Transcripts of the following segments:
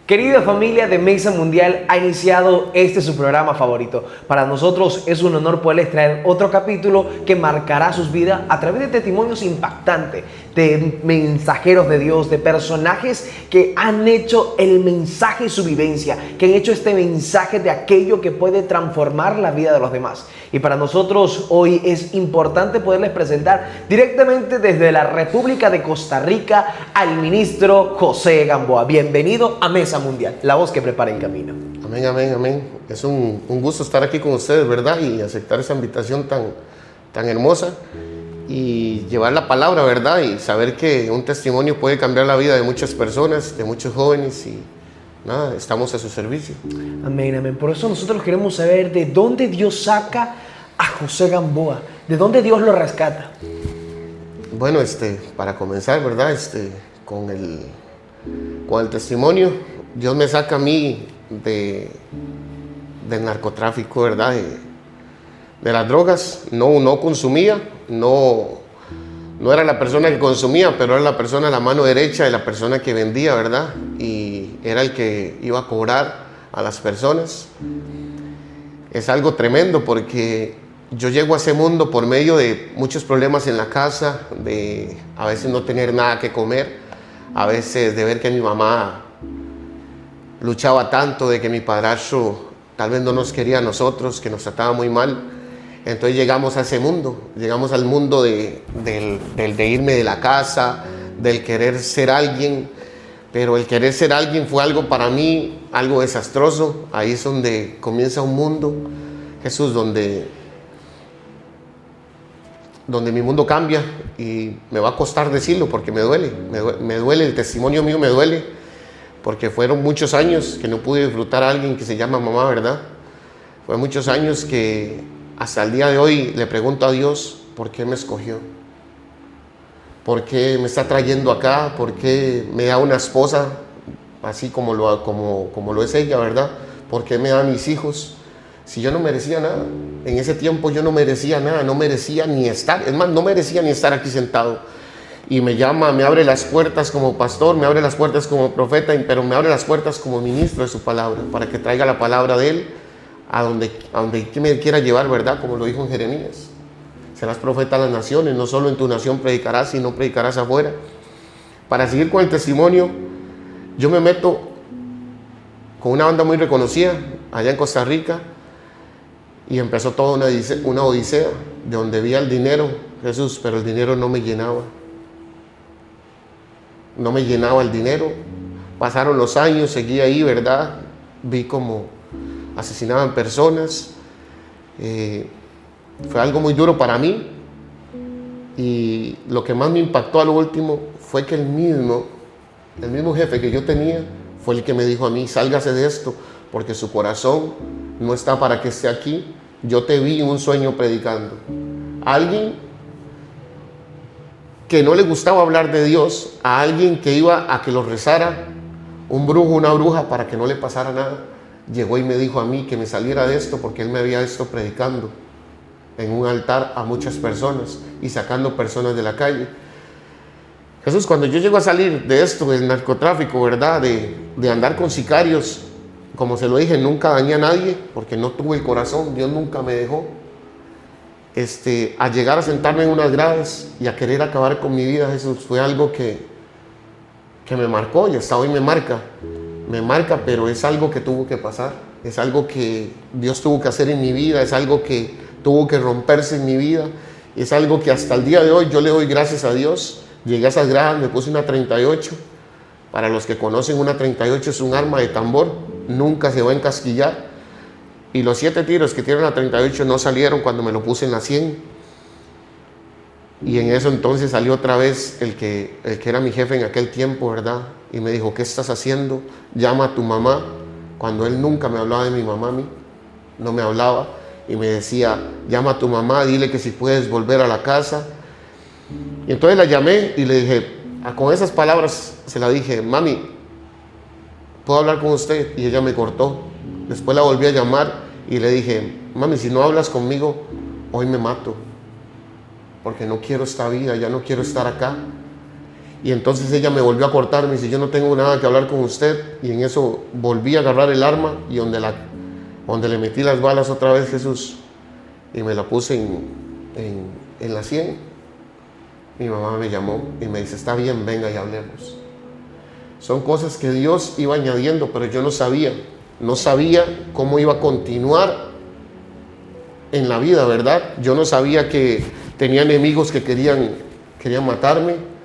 Querida familia de Mesa Mundial, ha iniciado su programa favorito. Para nosotros es un honor poderles traer otro capítulo que marcará sus vidas a través de testimonios impactantes, de mensajeros de Dios, de personajes que han hecho el mensaje y su vivencia, que han hecho este mensaje de aquello que puede transformar la vida de los demás. Y para nosotros hoy es importante poderles presentar directamente desde la República de Costa Rica al ministro José Gamboa. Bienvenido a Mesa Mundial, la voz que prepara el camino. Amén, amén, amén. Es un gusto estar aquí con ustedes, ¿verdad? Y aceptar esa invitación tan hermosa y llevar la palabra, ¿verdad? Y saber que un testimonio puede cambiar la vida de muchas personas, de muchos jóvenes y nada, estamos a su servicio. Amén, amén. Por eso nosotros queremos saber de dónde Dios saca a José Gamboa, de dónde Dios lo rescata. Bueno, para comenzar, ¿verdad? Con el testimonio, Dios me saca a mí del narcotráfico, ¿verdad? De las drogas. No consumía, no era la persona que consumía, pero era la persona a la mano derecha de la persona que vendía, ¿verdad? Y era el que iba a cobrar a las personas. Es algo tremendo porque yo llego a ese mundo por medio de muchos problemas en la casa, de a veces no tener nada que comer, a veces de ver que mi mamá luchaba tanto, de que mi padrastro tal vez no nos quería a nosotros, que nos trataba muy mal. Entonces llegamos a ese mundo, llegamos al mundo de irme de la casa, del querer ser alguien, pero el querer ser alguien fue algo para mí, algo desastroso. Ahí es donde comienza un mundo, Jesús, donde mi mundo cambia y me va a costar decirlo porque me duele, el testimonio mío me duele, porque fueron muchos años que no pude disfrutar a alguien que se llama mamá, ¿verdad? Fue muchos años que hasta el día de hoy le pregunto a Dios, ¿por qué me escogió? ¿Por qué me está trayendo acá? ¿Por qué me da una esposa así como lo es ella, ¿verdad? ¿Por qué me da mis hijos? Si yo no merecía nada, en ese tiempo yo no merecía nada, no merecía ni estar, es más, no merecía ni estar aquí sentado. Y me llama, me abre las puertas como pastor, me abre las puertas como profeta, pero me abre las puertas como ministro de su palabra, para que traiga la palabra de él a donde me quiera llevar, ¿verdad? Como lo dijo en Jeremías. Serás profeta a las naciones, no solo en tu nación predicarás, sino predicarás afuera. Para seguir con el testimonio, yo me meto con una banda muy reconocida allá en Costa Rica y empezó toda una odisea de donde vi el dinero, Jesús, pero el dinero no me llenaba. No me llenaba el dinero. Pasaron los años, seguí ahí, ¿verdad? Vi como asesinaban personas. Fue algo muy duro para mí. Y lo que más me impactó a lo último fue que el mismo jefe que yo tenía fue el que me dijo a mí, sálgase de esto, porque su corazón no está para que esté aquí. Yo te vi en un sueño predicando. Alguien que no le gustaba hablar de Dios, a alguien que iba a que lo rezara, un brujo, una bruja, para que no le pasara nada, llegó y me dijo a mí que me saliera de esto porque él me había estado predicando en un altar a muchas personas y sacando personas de la calle. Jesús, cuando yo llego a salir de esto, del narcotráfico, ¿verdad? De andar con sicarios, como se lo dije, nunca dañé a nadie porque no tuve el corazón, Dios nunca me dejó. A llegar a sentarme en unas gradas y a querer acabar con mi vida, Jesús, fue algo que me marcó y hasta hoy me marca, pero es algo que tuvo que pasar, es algo que Dios tuvo que hacer en mi vida, es algo que tuvo que romperse en mi vida, es algo que hasta el día de hoy yo le doy gracias a Dios. Llegué a esas gradas, me puse una 38, para los que conocen, una 38 es un arma de tambor, nunca se va a encasquillar. Y los 7 tiros que tiene la 38 no salieron cuando me lo puse en la 100. Y en eso entonces salió otra vez el que era mi jefe en aquel tiempo, ¿verdad? Y me dijo, ¿qué estás haciendo? Llama a tu mamá. Cuando él nunca me hablaba de mi mamá a mí, no me hablaba. Y me decía, llama a tu mamá, dile que si puedes volver a la casa. Y entonces la llamé y le dije, con esas palabras se la dije, mami, ¿puedo hablar con usted? Y ella me cortó. Después la volví a llamar y le dije, mami, si no hablas conmigo, hoy me mato, porque no quiero esta vida, ya no quiero estar acá. Y entonces ella me volvió a cortar, me dice, yo no tengo nada que hablar con usted. Y en eso volví a agarrar el arma y donde le metí las balas otra vez, Jesús, y me la puse en la sien. Mi mamá me llamó y me dice, está bien, venga y hablemos. Son cosas que Dios iba añadiendo, pero yo no sabía cómo iba a continuar en la vida, ¿verdad? Yo no sabía que tenía enemigos que querían matarme.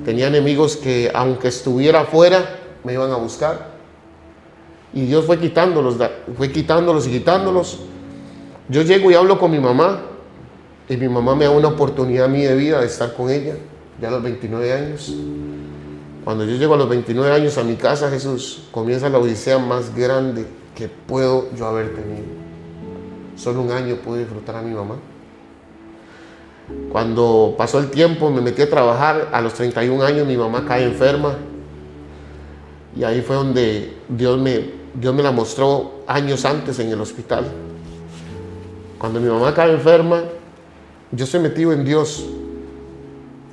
Tenía enemigos que, aunque estuviera afuera, me iban a buscar. Y Dios fue quitándolos. Yo llego y hablo con mi mamá. Y mi mamá me da una oportunidad a mí de vida de estar con ella, ya a los 29 años. Cuando yo llego a los 29 años a mi casa, Jesús, comienza la odisea más grande que puedo yo haber tenido. Solo un año pude disfrutar a mi mamá. Cuando pasó el tiempo, me metí a trabajar. A los 31 años mi mamá cae enferma. Y ahí fue donde Dios me la mostró años antes en el hospital. Cuando mi mamá cae enferma, yo estoy metido en Dios,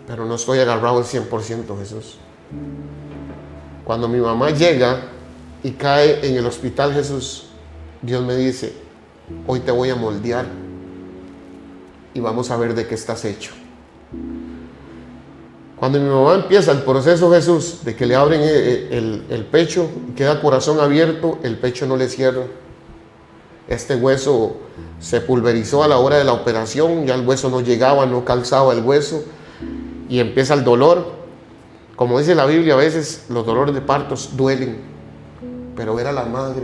pero no estoy agarrado al 100%, Jesús. Cuando mi mamá llega y cae en el hospital, Jesús, Dios me dice, hoy te voy a moldear y vamos a ver de qué estás hecho. Cuando mi mamá empieza el proceso, Jesús, de que le abren el pecho, queda corazón abierto, el pecho no le cierra. Este hueso se pulverizó a la hora de la operación, ya el hueso no llegaba, no calzaba el hueso y empieza el dolor. Como dice la Biblia, a veces los dolores de partos duelen, pero ver a la madre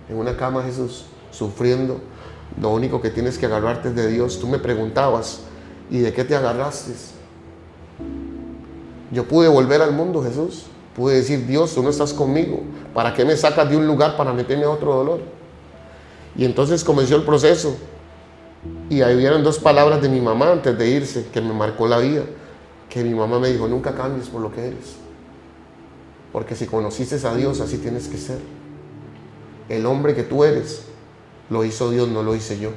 en una cama, Jesús, sufriendo, lo único que tienes que agarrarte es de Dios. Tú me preguntabas, ¿y de qué te agarraste? Yo pude volver al mundo, Jesús. Pude decir, Dios, tú no estás conmigo. ¿Para qué me sacas de un lugar para meterme a otro dolor? Y entonces comenzó el proceso. Y ahí vieron dos palabras de mi mamá antes de irse, que me marcó la vida. Que mi mamá me dijo, nunca cambies por lo que eres. Porque si conociste a Dios, así tienes que ser. El hombre que tú eres, lo hizo Dios, no lo hice yo.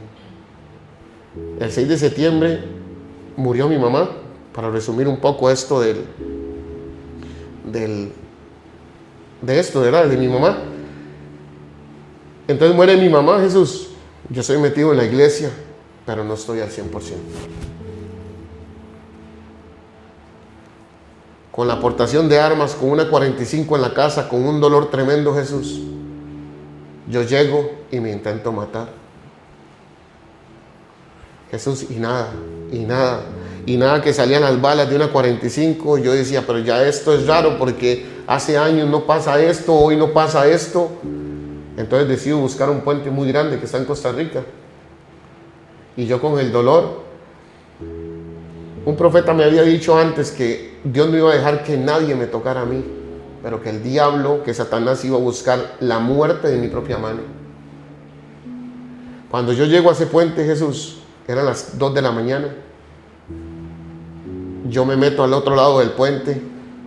El 6 de septiembre murió mi mamá. Para resumir un poco esto de esto, ¿verdad? De mi mamá. Entonces muere mi mamá, Jesús. Yo soy metido en la iglesia, pero no estoy al 100%. Con la aportación de armas, con una 45 en la casa, con un dolor tremendo, Jesús. Yo llego y me intento matar. Jesús, y nada que salían las balas de una 45. Yo decía, pero ya esto es raro porque hace años no pasa esto, hoy no pasa esto. Entonces decido buscar un puente muy grande que está en Costa Rica. Y yo con el dolor, un profeta me había dicho antes que Dios no iba a dejar que nadie me tocara a mí, pero que el diablo, que Satanás iba a buscar la muerte de mi propia mano. Cuando yo llego a ese puente, Jesús, eran las 2 de la mañana. Yo me meto al otro lado del puente,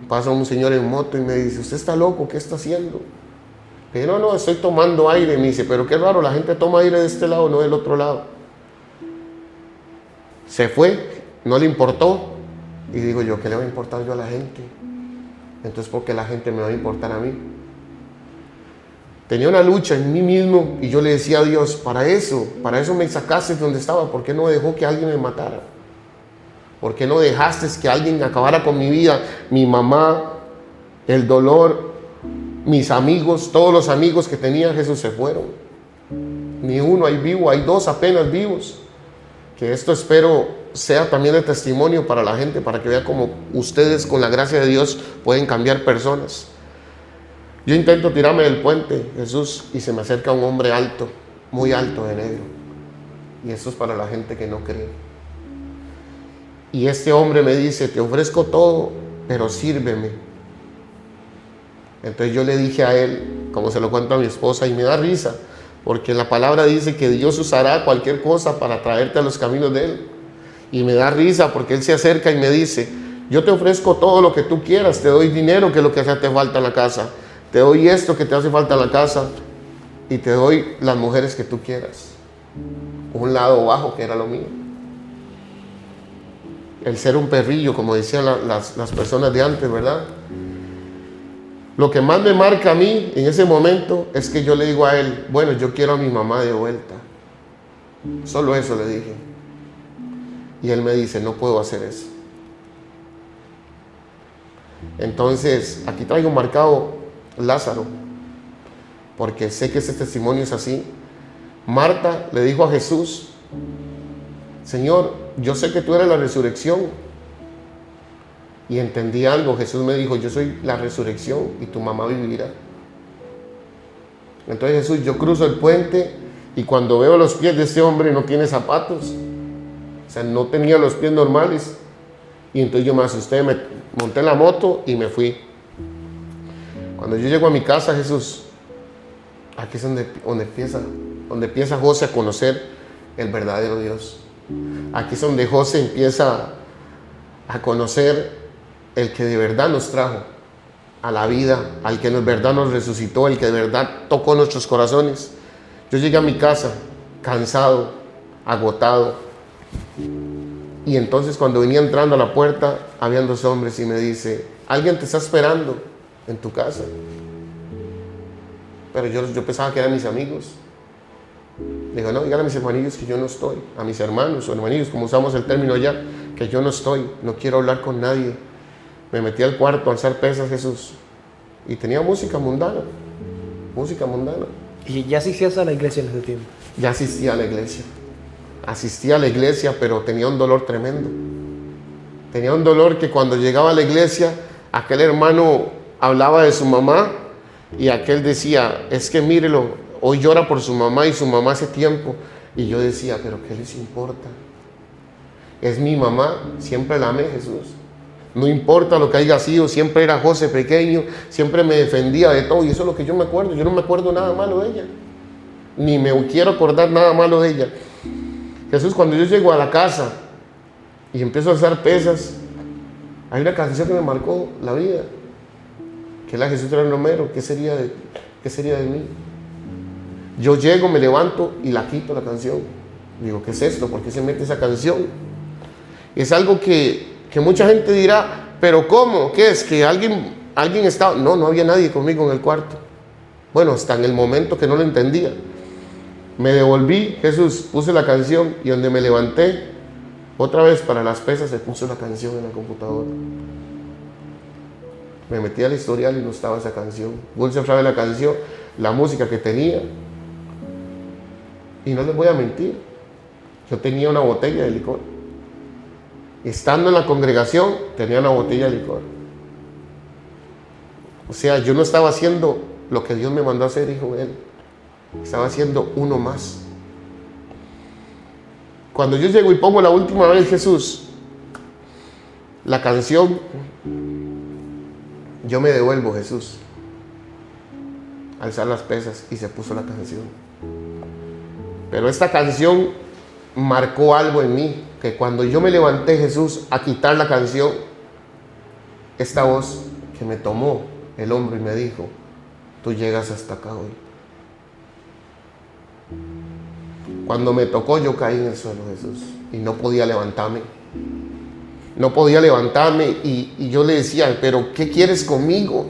pasa un señor en moto y me dice, ¿usted está loco? ¿Qué está haciendo? Le dije, no, estoy tomando aire. Me dice, pero qué raro, la gente toma aire de este lado, no del otro lado. Se fue, no le importó. Y digo yo, ¿qué le va a importar yo a la gente? Entonces, ¿por qué la gente me va a importar a mí? Tenía una lucha en mí mismo y yo le decía a Dios, para eso me sacaste de donde estaba. ¿Por qué no dejó que alguien me matara? ¿Por qué no dejaste que alguien acabara con mi vida? Mi mamá, el dolor, mis amigos, todos los amigos que tenía, Jesús, se fueron. Ni uno hay vivo, hay 2 apenas vivos. Que esto espero sea también de testimonio para la gente, para que vea cómo ustedes con la gracia de Dios pueden cambiar personas. Yo intento tirarme del puente, Jesús, y se me acerca un hombre alto, muy alto de negro. Y esto es para la gente que no cree. Y este hombre me dice, te ofrezco todo, pero sírveme. Entonces yo le dije a él, como se lo cuento a mi esposa, y me da risa, porque la palabra dice que Dios usará cualquier cosa para traerte a los caminos de Él. Y me da risa porque Él se acerca y me dice, yo te ofrezco todo lo que tú quieras, te doy dinero, que es lo que te falta en la casa, te doy esto que te hace falta en la casa, y te doy las mujeres que tú quieras. Un lado bajo que era lo mío. el ser un perrillo, como decían las personas de antes, ¿verdad? Lo que más me marca a mí en ese momento es que yo le digo a él, bueno, yo quiero a mi mamá de vuelta. Solo eso le dije. Y él me dice, no puedo hacer eso. Entonces, aquí traigo marcado Lázaro, porque sé que ese testimonio es así. Marta le dijo a Jesús, Señor, yo sé que tú eres la resurrección. Y entendí algo. Jesús me dijo, yo soy la resurrección y tu mamá vivirá. Entonces Jesús, yo cruzo el puente y cuando veo los pies de este hombre no tiene zapatos. O sea, no tenía los pies normales. Y entonces yo me asusté, me monté en la moto y me fui. Cuando yo llego a mi casa, Jesús, aquí es donde empieza José a conocer el verdadero Dios. Aquí es donde José empieza a conocer el que de verdad nos trajo a la vida, al que de verdad nos resucitó, el que de verdad tocó nuestros corazones. Yo llegué a mi casa cansado, agotado, y entonces cuando venía entrando a la puerta habían dos hombres y me dice, alguien te está esperando en tu casa. Pero yo pensaba que eran mis amigos. Digo, no, díganle a mis hermanillos que yo no estoy, a mis hermanos o hermanillos, como usamos el término allá, que yo no estoy, no quiero hablar con nadie. Me metí al cuarto a alzar pesas, Jesús, y tenía música mundana. ¿Y ya asistías a la iglesia en ese tiempo? Ya asistía a la iglesia, pero tenía un dolor tremendo. Tenía un dolor que cuando llegaba a la iglesia, aquel hermano hablaba de su mamá y aquel decía, es que mírelo, hoy llora por su mamá y su mamá hace tiempo. Y yo decía, pero ¿qué les importa? Es mi mamá, siempre la amé, Jesús. No importa lo que haya sido, siempre era José pequeño, siempre me defendía de todo. Y eso es lo que yo me acuerdo. Yo no me acuerdo nada malo de ella. Ni me quiero acordar nada malo de ella. Jesús, cuando yo llego a la casa y empiezo a alzar pesas, hay una canción que me marcó la vida, que es la Jesús era Romero. ¿Qué sería de mí? Yo llego, me levanto y la quito la canción. Digo, ¿qué es esto? ¿Por qué se mete esa canción? Es algo que mucha gente dirá, ¿pero cómo? ¿Qué es? ¿Que alguien estaba? No había nadie conmigo en el cuarto. Bueno, hasta en el momento que no lo entendía. Me devolví, Jesús, puse la canción y donde me levanté, otra vez para las pesas se puso la canción en la computadora. Me metí al historial y no estaba esa canción. Puse otra vez la canción, la música que tenía. Y no les voy a mentir, yo tenía una botella de licor. Estando en la congregación, tenía una botella de licor. O sea, yo no estaba haciendo lo que Dios me mandó a hacer, hijo de él. Estaba haciendo uno más. Cuando yo llego y pongo la última vez, Jesús, la canción, yo me devuelvo, Jesús, alzar las pesas y se puso la canción. Pero esta canción marcó algo en mí, que cuando yo me levanté, Jesús, a quitar la canción, esta voz que me tomó el hombro y me dijo, tú llegas hasta acá hoy. Cuando me tocó, yo caí en el suelo, Jesús, y no podía levantarme. Y yo le decía, pero ¿qué quieres conmigo?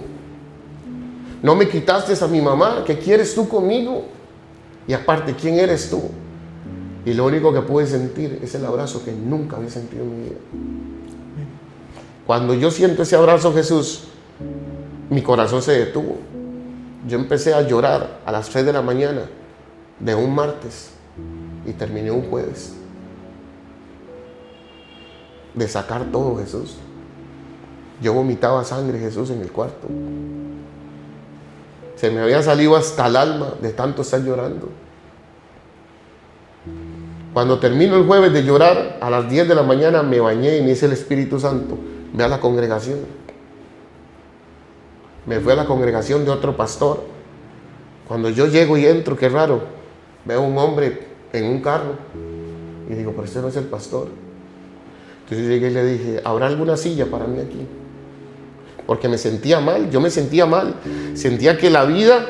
No me quitaste a mi mamá, ¿qué quieres tú conmigo? Y aparte, ¿quién eres tú? Y lo único que pude sentir es el abrazo que nunca había sentido en mi vida. Cuando yo siento ese abrazo, Jesús, mi corazón se detuvo. Yo empecé a llorar a las 3 de la mañana de un martes y terminé un jueves. De sacar todo, Jesús. Yo vomitaba sangre, Jesús, en el cuarto. Se me había salido hasta el alma de tanto estar llorando. Cuando termino el jueves de llorar, a las 10 de la mañana me bañé y me dice el Espíritu Santo, ve a la congregación. Me fui a la congregación de otro pastor. Cuando yo llego y entro, qué raro, veo un hombre en un carro y digo, pero este no es el pastor. Entonces yo llegué y le dije, ¿habrá alguna silla para mí aquí? Porque me sentía mal, yo me sentía mal. Sentía que la vida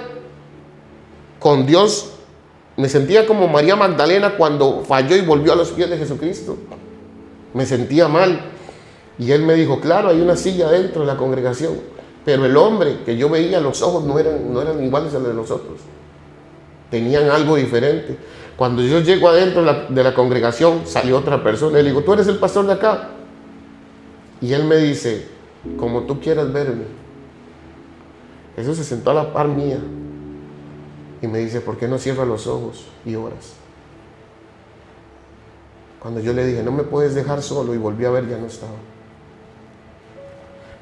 con Dios, me sentía como María Magdalena cuando falló y volvió a los pies de Jesucristo. Me sentía mal. Y él me dijo, claro, hay una silla dentro de la congregación, pero el hombre que yo veía, los ojos no eran iguales a los de los otros. Tenían algo diferente. Cuando yo llego adentro de la congregación, salió otra persona. Le digo, ¿tú eres el pastor de acá? Y él me dice, como tú quieras verme. Jesús se sentó a la par mía y me dice, ¿por qué no cierras los ojos y oras? Cuando yo le dije, no me puedes dejar solo, y volví a ver, ya no estaba.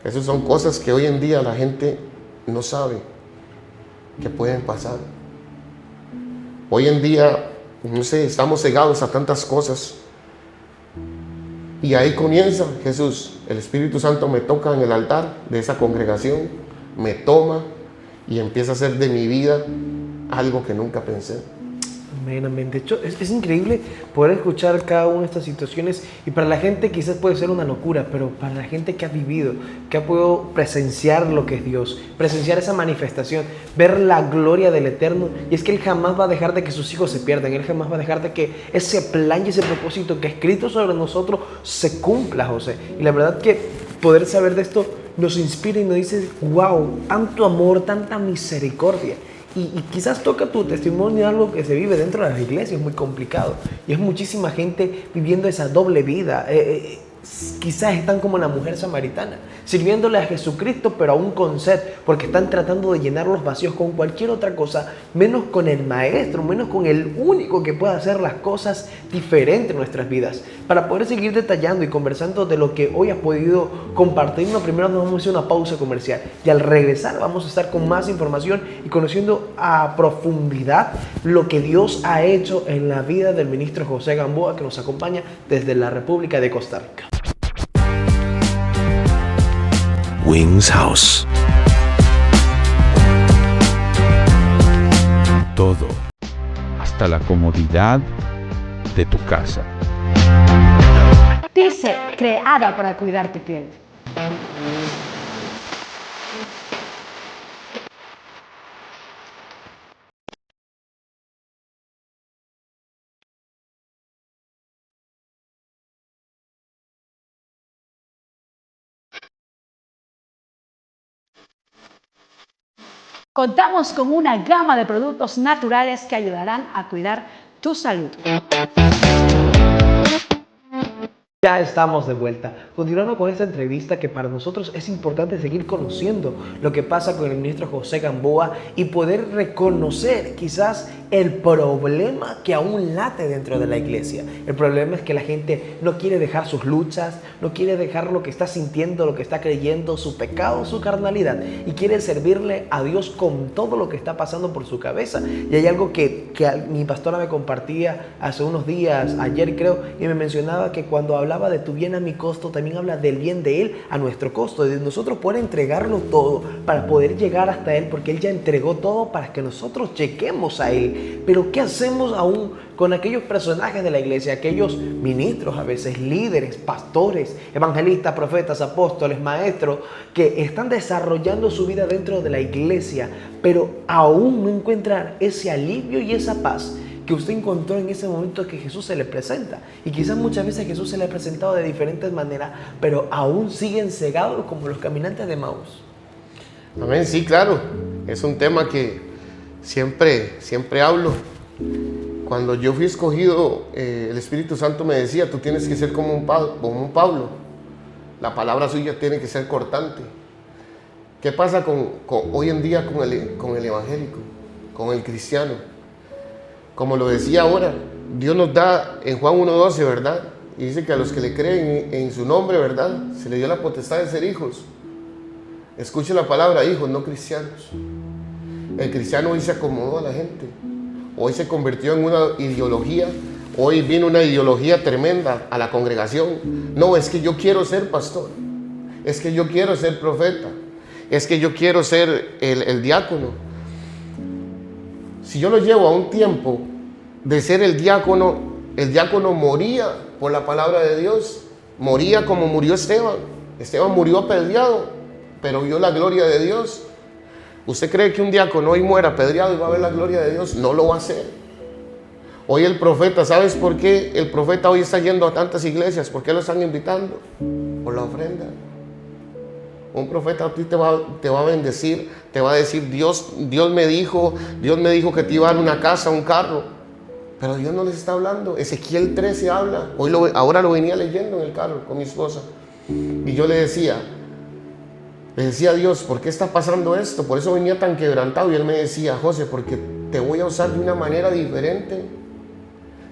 Esas son cosas que hoy en día la gente no sabe que pueden pasar. Hoy en día, no sé, estamos cegados a tantas cosas. Y ahí comienza Jesús. El Espíritu Santo me toca en el altar de esa congregación, me toma y empieza a hacer de mi vida algo que nunca pensé. Amén, amén. De hecho, es increíble poder escuchar cada una de estas situaciones, y para la gente quizás puede ser una locura, pero para la gente que ha vivido, que ha podido presenciar lo que es Dios, presenciar esa manifestación, ver la gloria del Eterno, y es que Él jamás va a dejar de que sus hijos se pierdan, Él jamás va a dejar de que ese plan y ese propósito que ha escrito sobre nosotros se cumpla, José. Y la verdad que poder saber de esto nos inspira y nos dice, wow, tanto amor, tanta misericordia. Y quizás toca tu testimonio, algo que se vive dentro de las iglesias, es muy complicado. Y es muchísima gente viviendo esa doble vida. Quizás están como la mujer samaritana, sirviéndole a Jesucristo, pero aún con sed, porque están tratando de llenar los vacíos con cualquier otra cosa, menos con el Maestro, menos con el único que puede hacer las cosas diferentes en nuestras vidas. Para poder seguir detallando y conversando de lo que hoy has podido compartirnos, primero nos vamos a hacer una pausa comercial, y al regresar vamos a estar con más información y conociendo a profundidad lo que Dios ha hecho en la vida del ministro José Gamboa, que nos acompaña desde la República de Costa Rica. Wings House. Todo, hasta la comodidad de tu casa. Dice, creada para cuidar tu piel. Contamos con una gama de productos naturales que ayudarán a cuidar tu salud. Ya estamos de vuelta, continuando con esta entrevista que para nosotros es importante seguir conociendo lo que pasa con el ministro José Gamboa y poder reconocer quizás el problema que aún late dentro de la iglesia. El problema es que la gente no quiere dejar sus luchas, no quiere dejar lo que está sintiendo, lo que está creyendo, su pecado, su carnalidad, y quiere servirle a Dios con todo lo que está pasando por su cabeza. Y hay algo que mi pastora me compartía hace unos días, ayer creo, y me mencionaba que cuando hablaba de tu bien a mi costo, también habla del bien de Él a nuestro costo, de nosotros poder entregarlo todo para poder llegar hasta Él, porque Él ya entregó todo para que nosotros lleguemos a Él. Pero ¿qué hacemos aún con aquellos personajes de la iglesia, aquellos ministros, a veces líderes, pastores, evangelistas, profetas, apóstoles, maestros, que están desarrollando su vida dentro de la iglesia, pero aún no encuentran ese alivio y esa paz que usted encontró en ese momento que Jesús se le presenta? Y quizás muchas veces Jesús se le ha presentado de diferentes maneras, pero aún siguen cegados como los caminantes de Emaús. Amén, sí, claro. Es un tema que siempre hablo. Cuando yo fui escogido, el Espíritu Santo me decía, tú tienes que ser como un Pablo. La palabra suya tiene que ser cortante. ¿Qué pasa hoy en día con el evangélico, con el cristiano? Como lo decía ahora, Dios nos da en Juan 1:12, ¿verdad? Y dice que a los que le creen en su nombre, ¿verdad?, se le dio la potestad de ser hijos. Escuche la palabra hijos, no cristianos. El cristiano hoy se acomodó a la gente. Hoy se convirtió en una ideología. Hoy vino una ideología tremenda a la congregación. No, es que yo quiero ser pastor. Es que yo quiero ser profeta. Es que yo quiero ser el diácono. Si yo lo llevo a un tiempo de ser el diácono moría por la palabra de Dios. Moría como murió Esteban. Esteban murió apedreado, pero vio la gloria de Dios. ¿Usted cree que un diácono hoy muera apedreado y va a ver la gloria de Dios? No lo va a hacer. Hoy el profeta, ¿sabes por qué el profeta hoy está yendo a tantas iglesias? ¿Por qué lo están invitando? por la ofrenda. Un profeta a ti te va a bendecir, te va a decir, Dios me dijo que te iba a dar una casa, un carro. Pero Dios no les está hablando. Ezequiel 13 habla. Ahora lo venía leyendo en el carro con mi esposa. Y yo le decía a Dios, ¿por qué está pasando esto? Por eso venía tan quebrantado. Y Él me decía, José, porque te voy a usar de una manera diferente.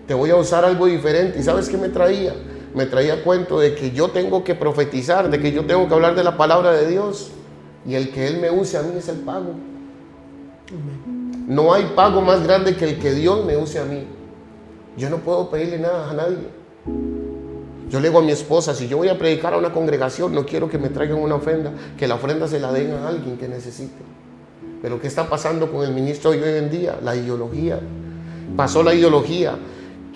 Te voy a usar algo diferente. ¿Y sabes qué me traía? Me traía cuento de que yo tengo que profetizar, de que yo tengo que hablar de la palabra de Dios. Y el que Él me use a mí es el pago. No hay pago más grande que el que Dios me use a mí. Yo no puedo pedirle nada a nadie. Yo le digo a mi esposa, si yo voy a predicar a una congregación, no quiero que me traigan una ofrenda, que la ofrenda se la den a alguien que necesite. Pero ¿qué está pasando con el ministro hoy en día? La ideología. Pasó la ideología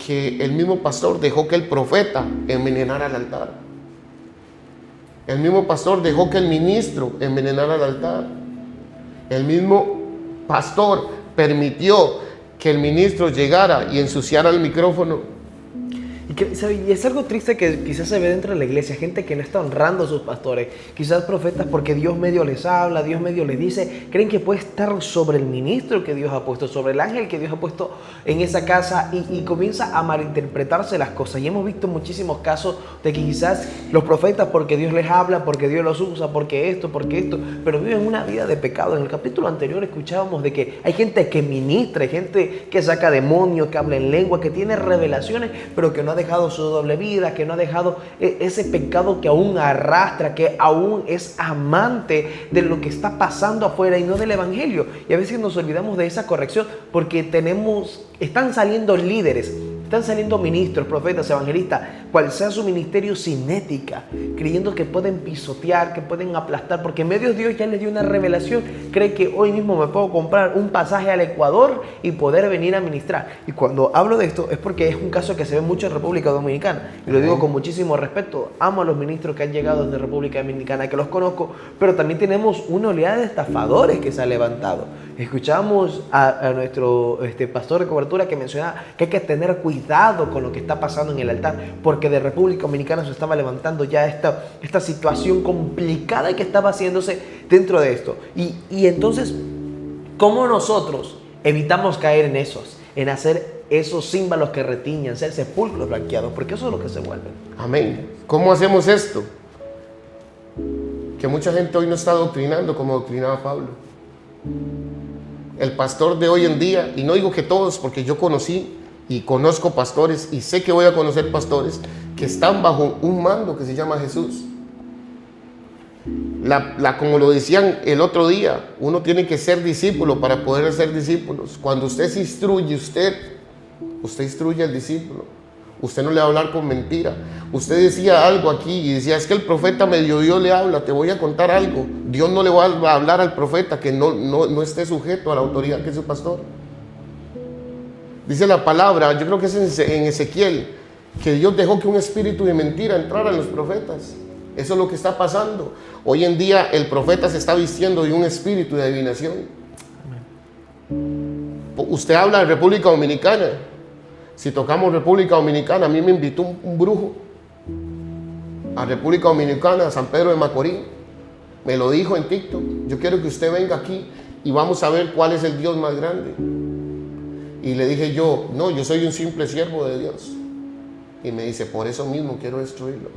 que el mismo pastor dejó que el profeta envenenara el altar. El mismo pastor dejó que el ministro envenenara el altar. El mismo pastor permitió que el ministro llegara y ensuciara el micrófono. Y es algo triste que quizás se ve dentro de la iglesia, gente que no está honrando a sus pastores, quizás profetas porque Dios medio les habla, Dios medio les dice, creen que puede estar sobre el ministro que Dios ha puesto, sobre el ángel que Dios ha puesto en esa casa y comienza a malinterpretarse las cosas. Y hemos visto muchísimos casos de que quizás los profetas porque Dios les habla, porque Dios los usa, porque esto, pero viven una vida de pecado. En el capítulo anterior escuchábamos de que hay gente que ministra, hay gente que saca demonios, que habla en lengua, que tiene revelaciones, pero que no ha dejado su doble vida, que no ha dejado ese pecado que aún arrastra, que aún es amante de lo que está pasando afuera y no del evangelio. Y a veces nos olvidamos de esa corrección porque están saliendo líderes, están saliendo ministros, profetas, evangelistas, cual sea su ministerio, sin ética, creyendo que pueden pisotear, que pueden aplastar, porque en medio Dios ya les dio una revelación. Cree que hoy mismo me puedo comprar un pasaje al Ecuador y poder venir a ministrar. Y cuando hablo de esto es porque es un caso que se ve mucho en República Dominicana, y lo digo con muchísimo respeto. Amo a los ministros que han llegado desde República Dominicana, que los conozco, pero también tenemos una oleada de estafadores que se ha levantado. Escuchamos a nuestro pastor de cobertura que mencionaba que hay que tener cuidado con lo que está pasando en el altar, porque de República Dominicana se estaba levantando ya esta situación complicada que estaba haciéndose dentro de esto. Y entonces, ¿cómo nosotros evitamos caer en hacer esos címbalos que retiñan, ser sepulcros blanqueados? Porque eso es lo que se vuelven. Amén. ¿Cómo hacemos esto? Que mucha gente hoy no está doctrinando como doctrinaba Pablo. El pastor de hoy en día, y no digo que todos, porque yo conocí y conozco pastores y sé que voy a conocer pastores que están bajo un mando que se llama Jesús. Como lo decían el otro día, uno tiene que ser discípulo para poder ser discípulos. Cuando usted se instruye, usted instruye al discípulo. Usted no le va a hablar con mentira. Usted decía algo aquí y decía, es que el profeta medio Dios le habla. Te voy a contar algo. Dios no le va a hablar al profeta que no esté sujeto a la autoridad que es su pastor. Dice la palabra, yo creo que es en Ezequiel, que Dios dejó que un espíritu de mentira entrara en los profetas. Eso es lo que está pasando. Hoy en día el profeta se está vistiendo de un espíritu de adivinación. Usted habla de República Dominicana. Si tocamos República Dominicana, a mí me invitó un brujo a República Dominicana, a San Pedro de Macorís. Me lo dijo en TikTok. Yo quiero que usted venga aquí y vamos a ver cuál es el Dios más grande. Y le dije yo soy un simple siervo de Dios. Y me dice, por eso mismo quiero destruirlo.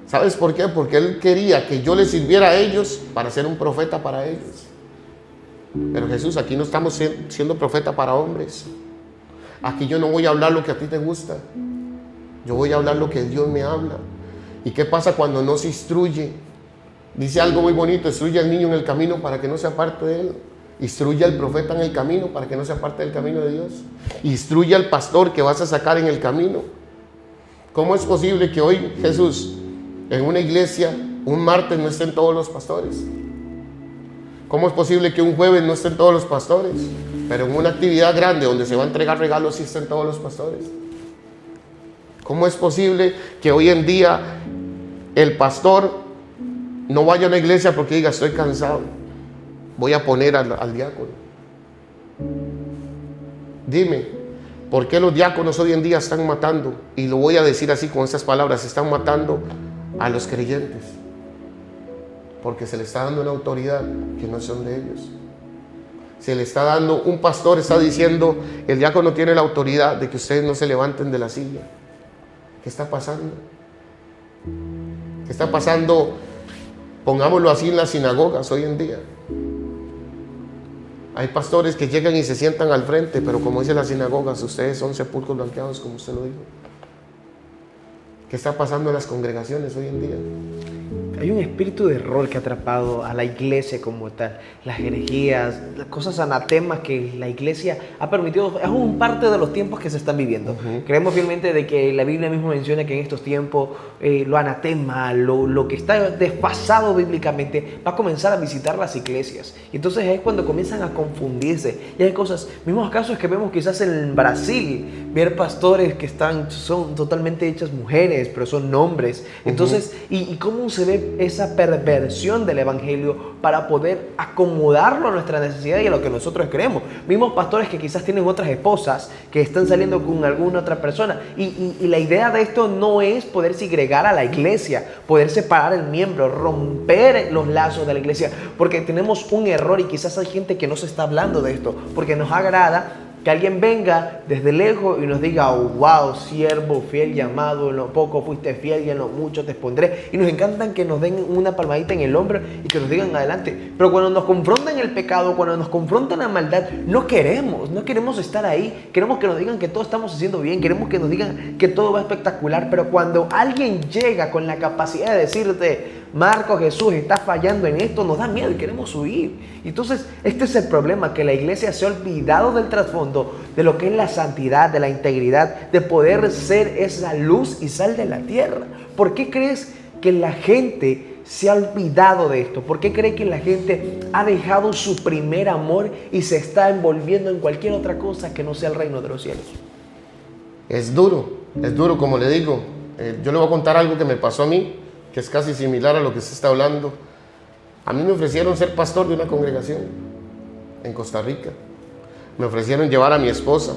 ¿Sabes por qué? Porque él quería que yo le sirviera a ellos para ser un profeta para ellos. Pero Jesús, aquí no estamos siendo profeta para hombres. Aquí yo no voy a hablar lo que a ti te gusta. Yo voy a hablar lo que Dios me habla. ¿Y qué pasa cuando no se instruye? Dice algo muy bonito, instruye al niño en el camino para que no se aparte de él. Instruye al profeta en el camino para que no se aparte del camino de Dios. Instruye al pastor que vas a sacar en el camino. ¿Cómo es posible que hoy, Jesús, en una iglesia, un martes no estén todos los pastores? ¿Cómo es posible que un jueves no estén todos los pastores? Pero en una actividad grande donde se va a entregar regalos sí estén todos los pastores. ¿Cómo es posible que hoy en día el pastor no vaya a una iglesia porque diga, estoy cansado, voy a poner al diácono? Dime, ¿Por qué los diáconos hoy en día están matando? Y lo voy a decir así con estas palabras, están matando a los creyentes. Porque se le está dando una autoridad que no son de ellos. Se le está dando, un pastor está diciendo, el diácono tiene la autoridad de que ustedes no se levanten de la silla. ¿Qué está pasando? ¿Qué está pasando? Pongámoslo así en las sinagogas hoy en día. Hay pastores que llegan y se sientan al frente, pero como dice las sinagogas, ustedes son sepulcros blanqueados, como usted lo dijo. ¿Qué está pasando en las congregaciones hoy en día? Hay un espíritu de error que ha atrapado a la iglesia como tal. Las herejías, las cosas anatemas que la iglesia ha permitido, es un parte de los tiempos que se están viviendo. Creemos fielmente de que la Biblia misma menciona que en estos tiempos lo anatema, lo que está desfasado bíblicamente, va a comenzar a visitar las iglesias. Y entonces es cuando comienzan a confundirse. Y hay cosas, mismos casos que vemos quizás en Brasil, ver pastores que son totalmente hechas mujeres, pero son hombres. Entonces, y cómo se ve esa perversión del evangelio para poder acomodarlo a nuestra necesidad y a lo que nosotros creemos. Mismos pastores que quizás tienen otras esposas que están saliendo con alguna otra persona y la idea de esto no es poder segregar a la iglesia, poder separar el miembro, romper los lazos de la iglesia, porque tenemos un error y quizás hay gente que no se está hablando de esto porque nos agrada que alguien venga desde lejos y nos diga, oh, wow, siervo fiel llamado, en lo poco fuiste fiel y en lo mucho te expondré. Y nos encantan que nos den una palmadita en el hombro y que nos digan adelante. Pero cuando nos confrontan el pecado, cuando nos confrontan la maldad, no queremos estar ahí. Queremos que nos digan que todo estamos haciendo bien, queremos que nos digan que todo va espectacular. Pero cuando alguien llega con la capacidad de decirte, Marco, Jesús está fallando en esto, nos da miedo y queremos huir. Entonces, este es el problema, que la iglesia se ha olvidado del trasfondo de lo que es la santidad, de la integridad, de poder ser esa luz y sal de la tierra. ¿Por qué crees que la gente se ha olvidado de esto? ¿Por qué cree que la gente ha dejado su primer amor y se está envolviendo en cualquier otra cosa que no sea el reino de los cielos? Es duro como le digo. Yo le voy a contar algo que me pasó a mí, que es casi similar a lo que se está hablando. A mí me ofrecieron ser pastor de una congregación en Costa Rica. Me ofrecieron llevar a mi esposa.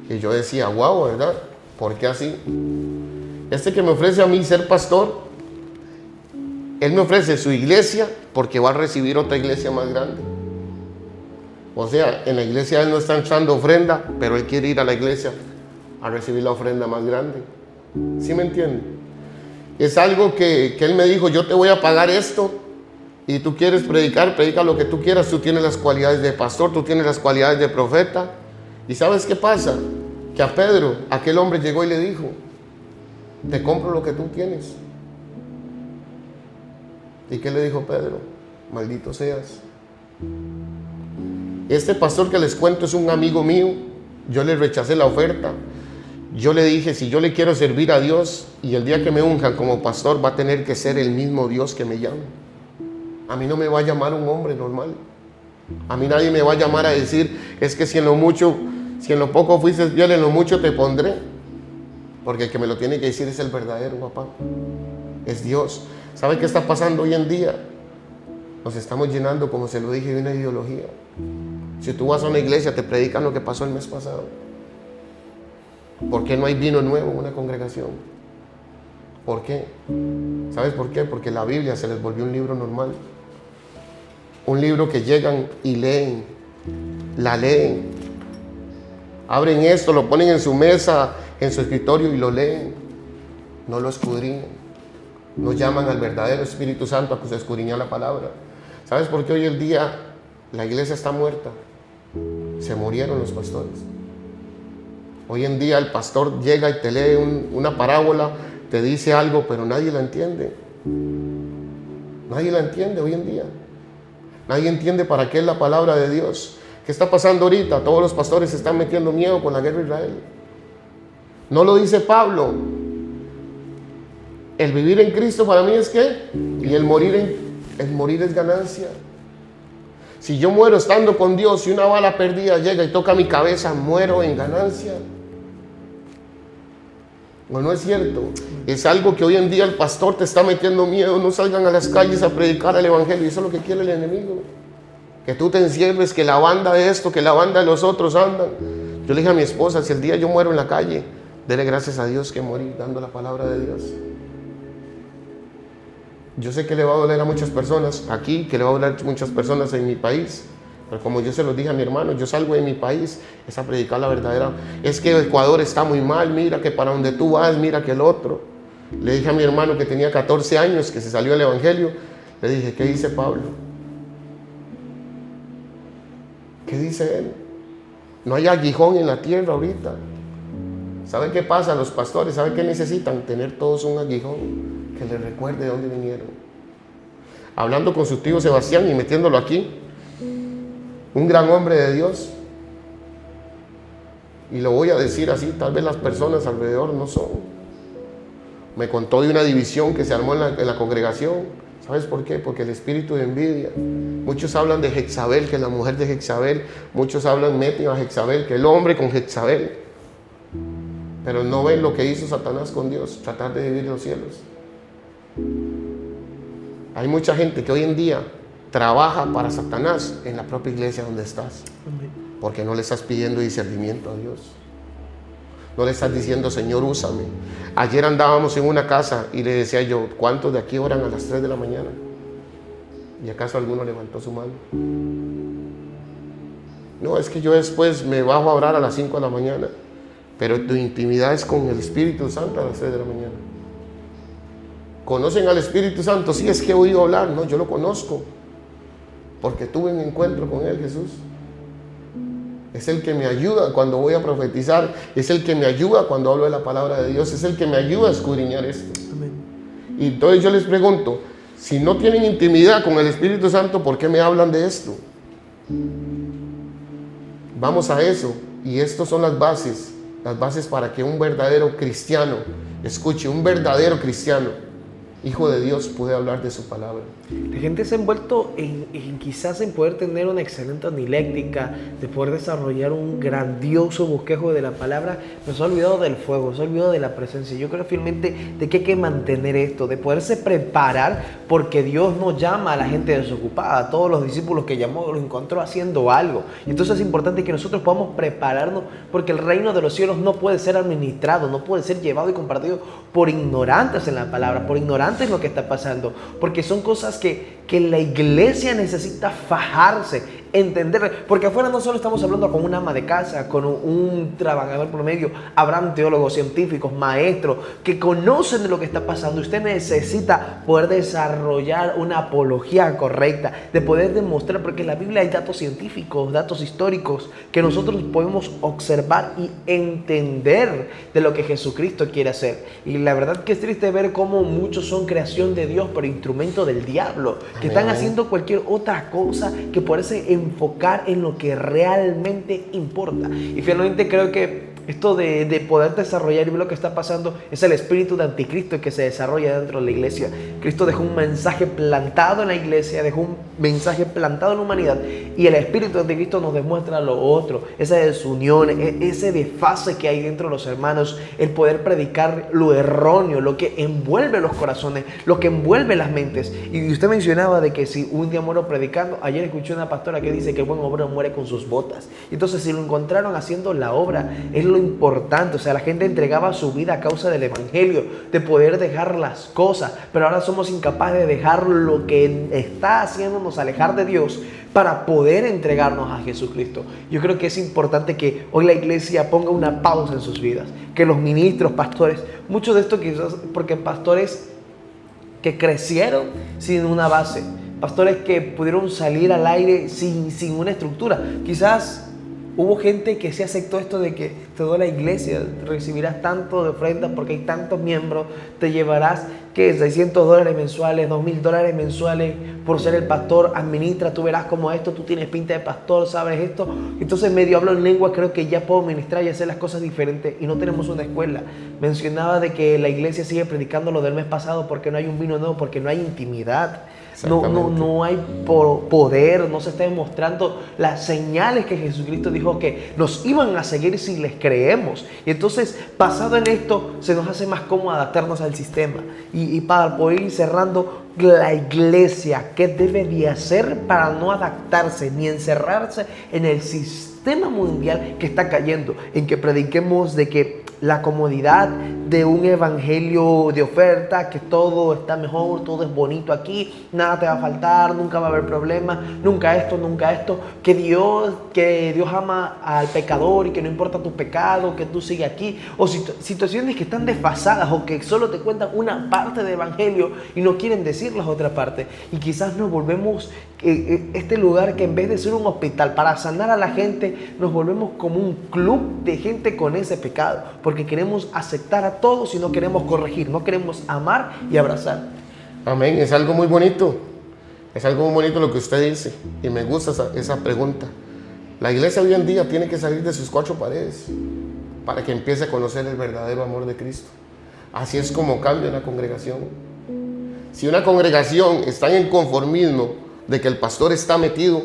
Y yo decía, wow, ¿verdad? ¿Por qué así? Este que me ofrece a mí ser pastor, él me ofrece su iglesia porque va a recibir otra iglesia más grande. O sea, en la iglesia él no está echando ofrenda, pero él quiere ir a la iglesia a recibir la ofrenda más grande. ¿Sí me entiende? Es algo que él me dijo, yo te voy a pagar esto y tú quieres predicar, predica lo que tú quieras, tú tienes las cualidades de pastor, tú tienes las cualidades de profeta. ¿Y sabes qué pasa? Que a Pedro, aquel hombre llegó y le dijo, te compro lo que tú tienes. ¿Y qué le dijo Pedro? Maldito seas. Este pastor que les cuento es un amigo mío, yo le rechacé la oferta. Yo le dije, si yo le quiero servir a Dios y el día que me unjan como pastor va a tener que ser el mismo Dios que me llame. A mí no me va a llamar un hombre normal. A mí nadie me va a llamar a decir, es que si en lo poco fuiste fiel, en lo mucho te pondré. Porque el que me lo tiene que decir es el verdadero papá. Es Dios. ¿Sabe qué está pasando hoy en día? Nos estamos llenando, como se lo dije, de una ideología. Si tú vas a una iglesia, te predican lo que pasó el mes pasado. ¿Por qué no hay vino nuevo en una congregación? ¿Por qué? ¿Sabes por qué? Porque la Biblia se les volvió un libro normal. Un libro que llegan y leen. La leen. Abren esto, lo ponen en su mesa, en su escritorio y lo leen. No lo escudriñan. No llaman al verdadero Espíritu Santo a que se escudriñe la palabra. ¿Sabes por qué hoy en día la iglesia está muerta? Se murieron los pastores. Hoy en día el pastor llega y te lee una parábola, te dice algo, pero nadie la entiende. Nadie la entiende hoy en día. Nadie entiende para qué es la palabra de Dios. ¿Qué está pasando ahorita? Todos los pastores se están metiendo miedo con la guerra de Israel. No lo dice Pablo. El vivir en Cristo para mí es ¿qué? Y el morir es ganancia. Si yo muero estando con Dios y una bala perdida llega y toca mi cabeza, muero en ganancia. ¿O no es cierto? Es algo que hoy en día el pastor te está metiendo miedo. No salgan a las calles a predicar el evangelio. Eso es lo que quiere el enemigo. Que tú te encierres, que la banda de esto, que la banda de los otros andan. Yo le dije a mi esposa, si el día yo muero en la calle, dele gracias a Dios que morí dando la palabra de Dios. Yo sé que le va a doler a muchas personas aquí, que le va a doler a muchas personas en mi país, pero como yo se los dije a mi hermano, yo salgo de mi país es a predicar la verdadera. Es que Ecuador está muy mal, mira que para donde tú vas, mira que el otro. Le dije a mi hermano que tenía 14 años, que se salió del evangelio, le dije, ¿qué dice Pablo? ¿Qué dice él? No hay aguijón en la tierra ahorita. ¿Saben qué pasa? Los pastores, ¿saben qué necesitan? Tener todos un aguijón que les recuerde de dónde vinieron. Hablando con su tío Sebastián y metiéndolo aquí, un gran hombre de Dios, y lo voy a decir así, tal vez las personas alrededor no son. Me contó de una división que se armó en la congregación. ¿Sabes por qué? Porque el espíritu de envidia. Muchos hablan de Jezabel, que es la mujer de Jezabel. Muchos hablan, meten a Jezabel, que el hombre con Jezabel. Pero no ven lo que hizo Satanás con Dios, tratar de dividir los cielos. Hay mucha gente que hoy en día trabaja para Satanás en la propia iglesia donde estás. Porque no le estás pidiendo discernimiento a Dios. No le estás diciendo, Señor, úsame. Ayer andábamos en una casa y le decía yo, ¿cuántos de aquí oran a las 3 de la mañana? ¿Y acaso alguno levantó su mano? No, es que yo después me bajo a orar a las 5 de la mañana. Pero tu intimidad es con el Espíritu Santo a las 3 de la mañana. ¿Conocen al Espíritu Santo? Sí, es que he oído hablar. No, yo lo conozco. Porque tuve un encuentro con Él, Jesús. Es el que me ayuda cuando voy a profetizar. Es el que me ayuda cuando hablo de la palabra de Dios. Es el que me ayuda a escudriñar esto. Amén. Y entonces yo les pregunto, si no tienen intimidad con el Espíritu Santo, ¿por qué me hablan de esto? Vamos a eso. Y estas son las bases para que un verdadero cristiano, escuche, un verdadero cristiano, hijo de Dios, puede hablar de su palabra. La gente se ha envuelto en quizás en poder tener una excelente aniléctica, de poder desarrollar un grandioso bosquejo de la palabra, pero se ha olvidado del fuego, se ha olvidado de la presencia. Yo creo fielmente de que hay que mantener esto, de poderse preparar, porque Dios no llama a la gente desocupada. A todos los discípulos que llamó los encontró haciendo algo. Y entonces es importante que nosotros podamos prepararnos, porque el reino de los cielos no puede ser administrado, no puede ser llevado y compartido por ignorantes en la palabra, por ignorantes en lo que está pasando, porque son cosas que la iglesia necesita fajarse, entender, porque afuera no solo estamos hablando con un ama de casa, con un trabajador promedio, habrán teólogos, científicos, maestros que conocen de lo que está pasando. Usted necesita poder desarrollar una apología correcta, de poder demostrar, porque en la Biblia hay datos científicos, datos históricos que nosotros podemos observar y entender de lo que Jesucristo quiere hacer. Y la verdad que es triste ver cómo muchos son creación de Dios, pero instrumento del diablo, que están haciendo cualquier otra cosa que parece enfocar en lo que realmente importa. Y finalmente creo que esto de poder desarrollar y ver lo que está pasando es el espíritu de anticristo que se desarrolla dentro de la iglesia. Cristo dejó un mensaje plantado en la iglesia, dejó un mensaje plantado en la humanidad, y el espíritu de anticristo nos demuestra lo otro, esa desunión, ese desfase que hay dentro de los hermanos, el poder predicar lo erróneo, lo que envuelve los corazones, lo que envuelve las mentes. Y usted mencionaba de que si un día muero predicando, ayer escuché una pastora que dice que el buen obrero muere con sus botas. Entonces, si lo encontraron haciendo la obra, es lo importante. O sea, la gente entregaba su vida a causa del evangelio, de poder dejar las cosas, pero ahora somos incapaces de dejar lo que está haciéndonos alejar de Dios para poder entregarnos a Jesucristo. Yo creo que es importante que hoy la iglesia ponga una pausa en sus vidas, que los ministros, pastores, mucho de esto quizás porque pastores que crecieron sin una base, pastores que pudieron salir al aire sin una estructura. Quizás hubo gente que se aceptó esto de que te doy la iglesia, recibirás tanto de ofrenda porque hay tantos miembros, te llevarás que $600 mensuales, $2,000 mensuales por ser el pastor, administra, tú verás como esto, tú tienes pinta de pastor, sabes esto. Entonces medio hablo en lengua, creo que ya puedo ministrar y hacer las cosas diferentes, y no tenemos una escuela. Mencionaba de que la iglesia sigue predicando lo del mes pasado porque no hay un vino nuevo, porque no hay intimidad. No hay poder, no se está demostrando las señales que Jesucristo dijo que nos iban a seguir si les creemos. Y entonces, basado en esto, se nos hace más cómodo adaptarnos al sistema. Y para poder ir cerrando, la iglesia, ¿qué debe de hacer para no adaptarse ni encerrarse en el sistema sistema mundial que está cayendo, en que prediquemos de que la comodidad de un evangelio de oferta, que todo está mejor, todo es bonito aquí, nada te va a faltar, nunca va a haber problemas, nunca esto, que Dios ama al pecador y que no importa tu pecado, que tú sigues aquí, o situaciones que están desfasadas o que solo te cuentan una parte del evangelio y no quieren decir las otras partes. Y quizás nos volvemos este lugar que en vez de ser un hospital para sanar a la gente, nos volvemos como un club de gente con ese pecado, porque queremos aceptar a todos y no queremos corregir, no queremos amar y abrazar. Amén, es algo muy bonito. Es algo muy bonito lo que usted dice y me gusta esa pregunta. La iglesia hoy en día tiene que salir de sus 4 paredes para que empiece a conocer el verdadero amor de Cristo. Así es como cambia una congregación. Si una congregación está en conformismo de que el pastor está metido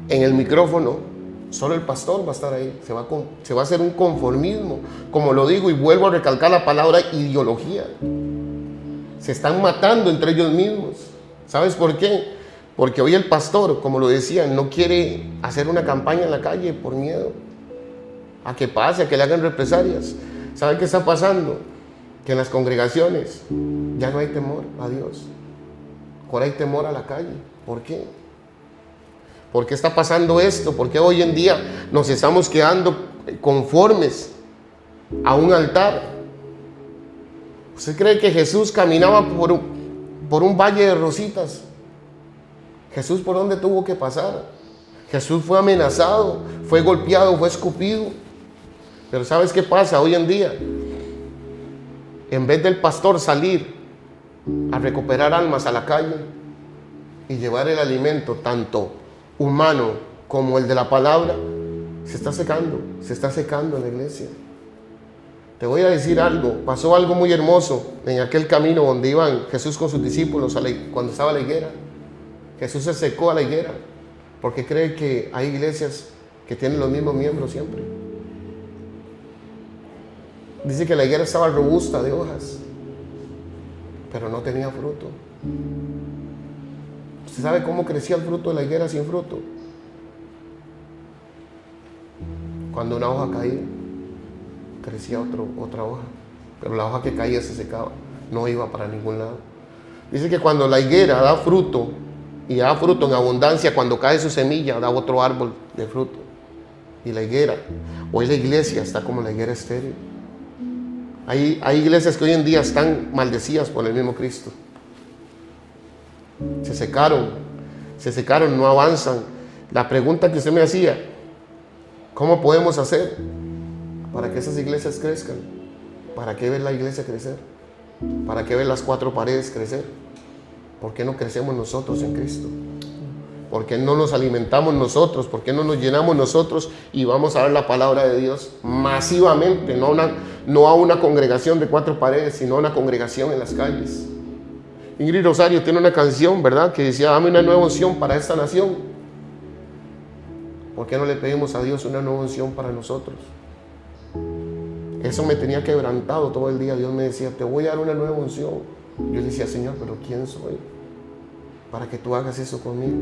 en el micrófono, solo el pastor va a estar ahí. Se va a hacer un conformismo. Como lo digo y vuelvo a recalcar la palabra ideología. Se están matando entre ellos mismos. ¿Sabes por qué? Porque hoy el pastor, como lo decía, no quiere hacer una campaña en la calle por miedo a que pase, a que le hagan represalias. ¿Sabe qué está pasando? Que en las congregaciones ya no hay temor a Dios. Ahora hay temor a la calle. ¿Por qué? ¿Por qué está pasando esto? ¿Por qué hoy en día nos estamos quedando conformes a un altar? ¿Usted cree que Jesús caminaba por un valle de rositas? Jesús, ¿por dónde tuvo que pasar? Jesús fue amenazado, fue golpeado, fue escupido. Pero ¿sabes qué pasa hoy en día? En vez del pastor salir a recuperar almas a la calle y llevar el alimento tanto humano como el de la palabra, se está secando en la iglesia. Te voy a decir algo, pasó algo muy hermoso en aquel camino donde iban Jesús con sus discípulos cuando estaba la higuera. Jesús se secó a la higuera porque cree que hay iglesias que tienen los mismos miembros siempre. Dice que la higuera estaba robusta de hojas, pero no tenía fruto. ¿Usted sabe cómo crecía el fruto de la higuera sin fruto? Cuando una hoja caía, crecía otra hoja, pero la hoja que caía se secaba, no iba para ningún lado. Dice que cuando la higuera da fruto, y da fruto en abundancia, cuando cae su semilla, da otro árbol de fruto. Y la higuera, hoy la iglesia está como la higuera estéril. Hay iglesias que hoy en día están maldecidas por el mismo Cristo. Se secaron, no avanzan. La pregunta que usted me hacía, ¿cómo podemos hacer para que esas iglesias crezcan? ¿Para qué ver la iglesia crecer? ¿Para qué ver las 4 paredes crecer? ¿Por qué no crecemos nosotros en Cristo? ¿Por qué no nos alimentamos nosotros? ¿Por qué no nos llenamos nosotros y vamos a ver la palabra de Dios masivamente? No a una congregación de 4 paredes, sino a una congregación en las calles. Ingrid Rosario tiene una canción, ¿verdad?, que decía: dame una nueva unción para esta nación. ¿Por qué no le pedimos a Dios una nueva unción para nosotros? Eso me tenía quebrantado todo el día. Dios me decía: te voy a dar una nueva unción. Yo le decía: Señor, ¿pero quién soy para que tú hagas eso conmigo?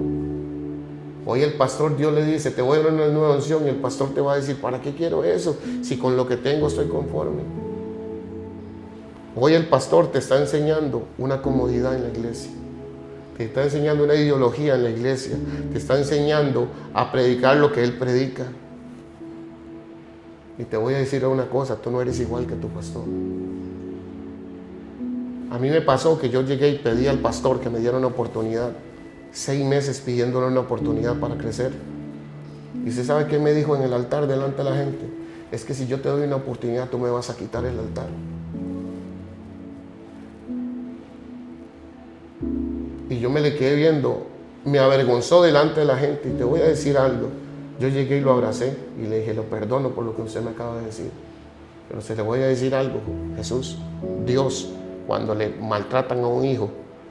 Hoy el pastor, Dios le dice: te voy a dar una nueva unción, y el pastor te va a decir: ¿para qué quiero eso? Si con lo que tengo estoy conforme. Hoy el pastor te está enseñando una comodidad en la iglesia, te está enseñando una ideología en la iglesia, te está enseñando a predicar lo que él predica. Y te voy a decir una cosa: tú no eres igual que tu pastor. A mí me pasó que yo llegué y pedí al pastor que me diera una oportunidad, 6 meses pidiéndole una oportunidad para crecer. Y usted sabe qué me dijo en el altar delante de la gente: es que si yo te doy una oportunidad, tú me vas a quitar el altar. Y yo me le quedé viendo, me avergonzó delante de la gente. Y te voy a decir algo: yo llegué y lo abracé y le dije: lo perdono por lo que usted me acaba de decir, pero se le voy a decir algo, Jesús, Dios, cuando le maltratan a un hijo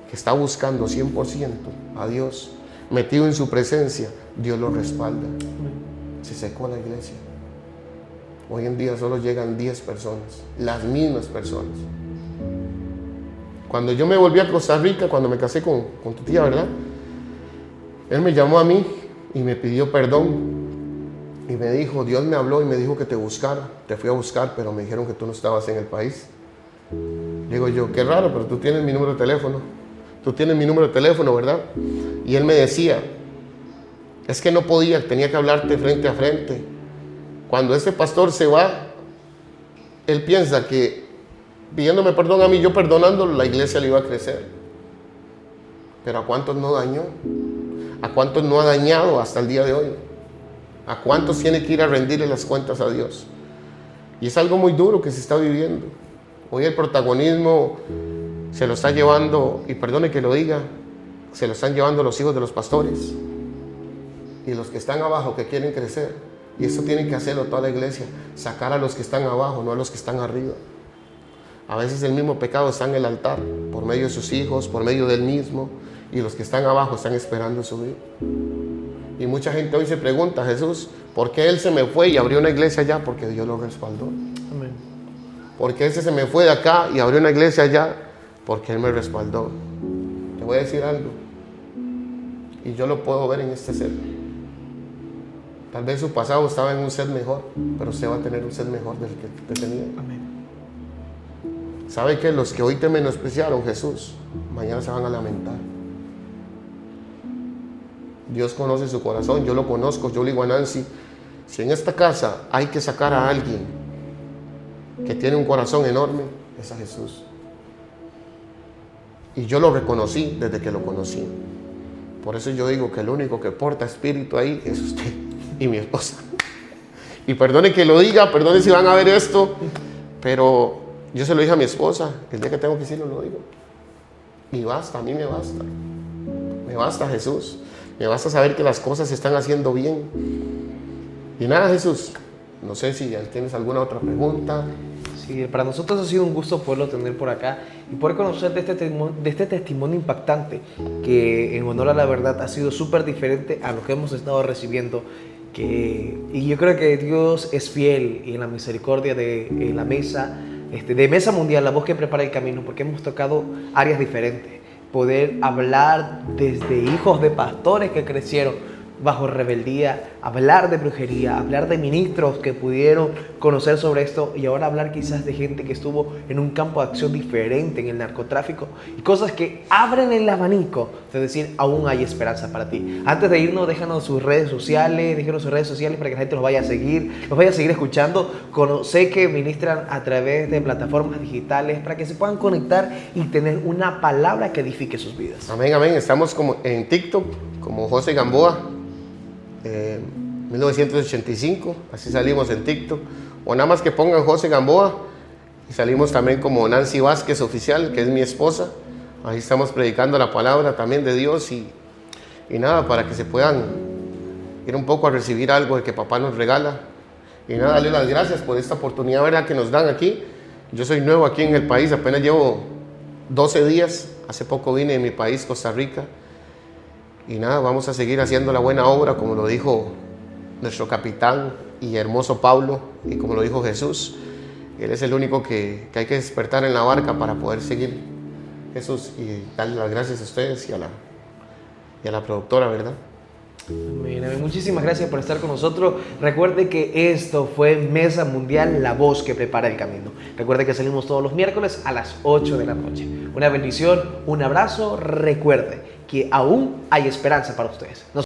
que está buscando 100% a Dios, metido en su presencia, Dios lo respalda. Se secó la iglesia. Hoy en día solo llegan 10 personas, las mismas personas. Cuando yo me volví a Costa Rica, cuando me casé con tu tía, ¿verdad?, él me llamó a mí y me pidió perdón. Y me dijo, Dios me habló y me dijo que te buscara. Te fui a buscar, pero me dijeron que tú no estabas en el país. Digo yo, qué raro, pero tú tienes mi número de teléfono. Tú tienes mi número de teléfono, ¿verdad? Y él me decía, es que no podía, tenía que hablarte frente a frente. Cuando ese pastor se va, él piensa que pidiéndome perdón a mí, yo perdonándolo, la iglesia le iba a crecer. Pero ¿a cuántos no dañó? ¿A cuántos no ha dañado hasta el día de hoy? ¿A cuántos tiene que ir a rendirle las cuentas a Dios? Y es algo muy duro que se está viviendo. Hoy el protagonismo se lo está llevando, y perdone que lo diga, se lo están llevando los hijos de los pastores y los que están abajo que quieren crecer. Y eso tiene que hacerlo toda la iglesia, sacar a los que están abajo, no a los que están arriba. A veces el mismo pecado está en el altar, por medio de sus hijos, por medio del mismo, y los que están abajo están esperando subir. Y mucha gente hoy se pregunta, Jesús, ¿por qué Él se me fue y abrió una iglesia allá? Porque Dios lo respaldó. Amén. ¿Por qué ese se me fue de acá y abrió una iglesia allá? Porque Él me respaldó. Te voy a decir algo, y yo lo puedo ver en este ser. Tal vez su pasado estaba en un ser mejor, pero usted va a tener un ser mejor del que te tenía. Amén. ¿Sabe que los que hoy te menospreciaron, Jesús, mañana se van a lamentar? Dios conoce su corazón, yo lo conozco, yo le digo a Nancy, si en esta casa hay que sacar a alguien que tiene un corazón enorme, es a Jesús. Y yo lo reconocí desde que lo conocí. Por eso yo digo que el único que porta espíritu ahí es usted y mi esposa. Y perdone que lo diga, perdone si van a ver esto, pero yo se lo dije a mi esposa, el día que tengo que decirlo lo digo. Y basta, a mí me basta. Me basta, Jesús. Me basta saber que las cosas se están haciendo bien. Y nada, Jesús, no sé si tienes alguna otra pregunta. Sí, para nosotros ha sido un gusto poderlo tener por acá y poder conocer de este testimonio impactante que, en honor a la verdad, ha sido súper diferente a lo que hemos estado recibiendo. Y yo creo que Dios es fiel y en la misericordia de la mesa, de Mesa Mundial, la voz que prepara el camino, porque hemos tocado áreas diferentes. Poder hablar desde hijos de pastores que crecieron bajo rebeldía, hablar de brujería, hablar de ministros que pudieron conocer sobre esto y ahora hablar quizás de gente que estuvo en un campo de acción diferente en el narcotráfico y cosas que abren el abanico de decir, aún hay esperanza para ti. Antes de irnos, déjanos sus redes sociales para que la gente los vaya a seguir escuchando. Sé que ministran a través de plataformas digitales para que se puedan conectar y tener una palabra que edifique sus vidas. Amén, amén. Estamos como en TikTok, como José Gamboa. 1985, así salimos en TikTok, o nada más que pongan José Gamboa y salimos también como Nancy Vázquez Oficial, que es mi esposa. Ahí estamos predicando la palabra también de Dios y nada, para que se puedan ir un poco a recibir algo de que papá nos regala. Y nada, darle las gracias por esta oportunidad, ¿verdad?, que nos dan aquí. Yo soy nuevo aquí en el país, apenas llevo 12 días, hace poco vine de mi país, Costa Rica. Y nada, vamos a seguir haciendo la buena obra, como lo dijo nuestro capitán y hermoso Pablo, y como lo dijo Jesús. Él es el único que hay que despertar en la barca para poder seguir, Jesús, y darle las gracias a ustedes y a la productora, ¿verdad? Amén. Muchísimas gracias por estar con nosotros. Recuerde que esto fue Mesa Mundial, la voz que prepara el camino. Recuerde que salimos todos los miércoles a las 8 de la noche. Una bendición, un abrazo. Recuerde que aún hay esperanza para ustedes.